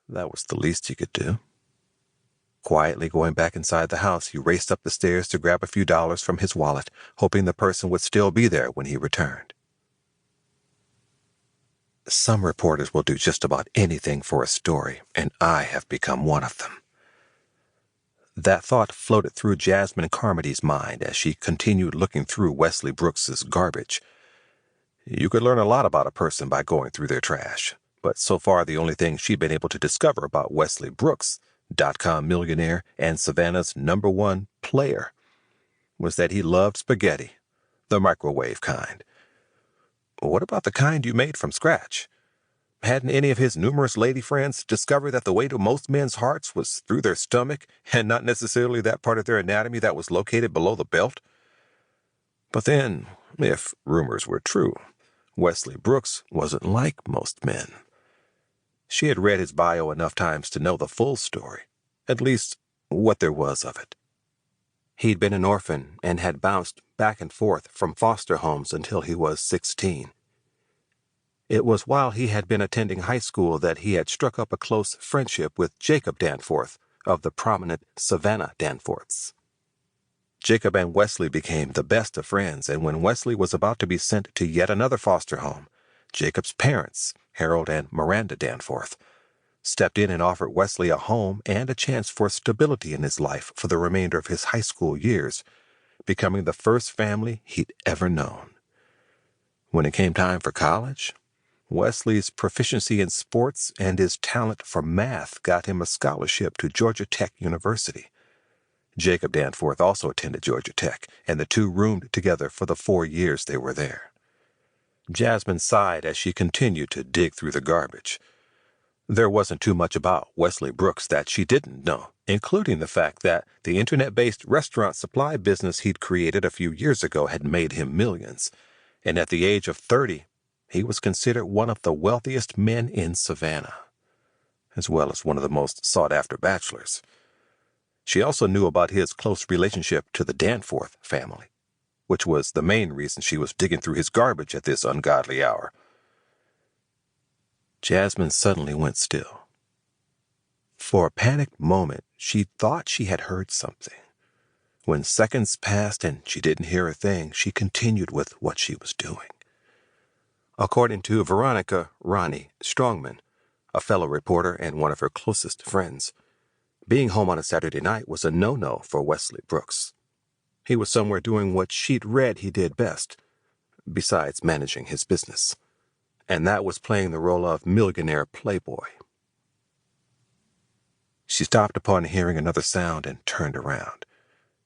That was the least he could do. Quietly going back inside the house, he raced up the stairs to grab a few dollars from his wallet, hoping the person would still be there when he returned. Some reporters will do just about anything for a story, and I have become one of them. That thought floated through Jasmine Carmody's mind as she continued looking through Wesley Brooks's garbage. You could learn a lot about a person by going through their trash, but so far the only thing she'd been able to discover about Wesley Brooks, dot-com millionaire and Savannah's #1 player, was that he loved spaghetti, the microwave kind. What about the kind you made from scratch? Hadn't any of his numerous lady friends discovered that the way to most men's hearts was through their stomach and not necessarily that part of their anatomy that was located below the belt? But then, if rumors were true, Wesley Brooks wasn't like most men. She had read his bio enough times to know the full story, at least what there was of it. He'd been an orphan and had bounced back and forth from foster homes until he was 16. It was while he had been attending high school that he had struck up a close friendship with Jacob Danforth of the prominent Savannah Danforths. Jacob and Wesley became the best of friends, and when Wesley was about to be sent to yet another foster home, Jacob's parents, Harold and Miranda Danforth, stepped in and offered Wesley a home and a chance for stability in his life for the remainder of his high school years, becoming the first family he'd ever known. When it came time for college, Wesley's proficiency in sports and his talent for math got him a scholarship to Georgia Tech University. Jacob Danforth also attended Georgia Tech, and the two roomed together for the 4 years they were there. Jasmine sighed as she continued to dig through the garbage. There wasn't too much about Wesley Brooks that she didn't know, including the fact that the internet-based restaurant supply business he'd created a few years ago had made him millions, and at the age of 30, he was considered one of the wealthiest men in Savannah, as well as one of the most sought-after bachelors. She also knew about his close relationship to the Danforth family, which was the main reason she was digging through his garbage at this ungodly hour. Jasmine suddenly went still. For a panicked moment, she thought she had heard something. When seconds passed and she didn't hear a thing, she continued with what she was doing. According to Veronica "Ronnie" Strongman, a fellow reporter and one of her closest friends, being home on a Saturday night was a no-no for Wesley Brooks. He was somewhere doing what she'd read he did best, besides managing his business, and that was playing the role of millionaire playboy. She stopped upon hearing another sound and turned around.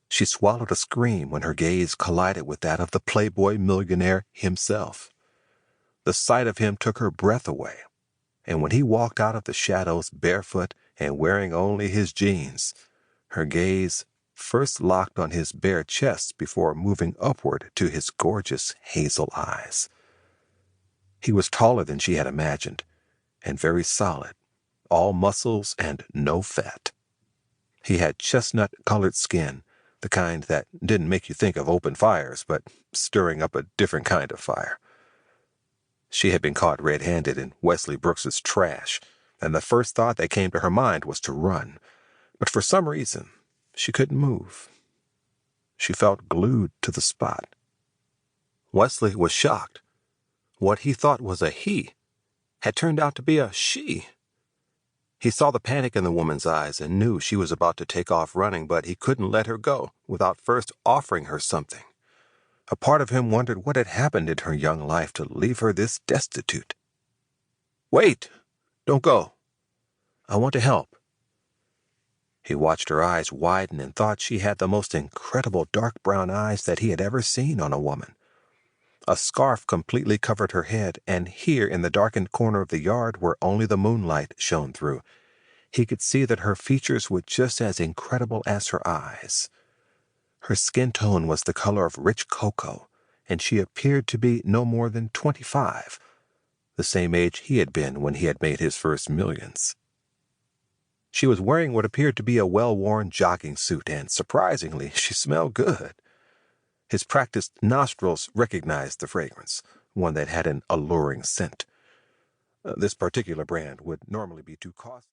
She swallowed a scream when her gaze collided with that of the playboy millionaire himself. The sight of him took her breath away, and when he walked out of the shadows barefoot and wearing only his jeans, her gaze first locked on his bare chest before moving upward to his gorgeous hazel eyes. He was taller than she had imagined, and very solid, all muscles and no fat. He had chestnut-colored skin, the kind that didn't make you think of open fires, but stirring up a different kind of fire. She had been caught red-handed in Wesley Brooks's trash, and the first thought that came to her mind was to run. But for some reason, she couldn't move. She felt glued to the spot. Wesley was shocked. What he thought was a he had turned out to be a she. He saw the panic in the woman's eyes and knew she was about to take off running, but he couldn't let her go without first offering her something. A part of him wondered what had happened in her young life to leave her this destitute. "Wait! Don't go. I want to help." He watched her eyes widen and thought she had the most incredible dark brown eyes that he had ever seen on a woman. A scarf completely covered her head, and here in the darkened corner of the yard where only the moonlight shone through, he could see that her features were just as incredible as her eyes. Her skin tone was the color of rich cocoa, and she appeared to be no more than 25, the same age he had been when he had made his first millions. She was wearing what appeared to be a well-worn jogging suit, and surprisingly, she smelled good. His practiced nostrils recognized the fragrance, one that had an alluring scent. This particular brand would normally be too costly.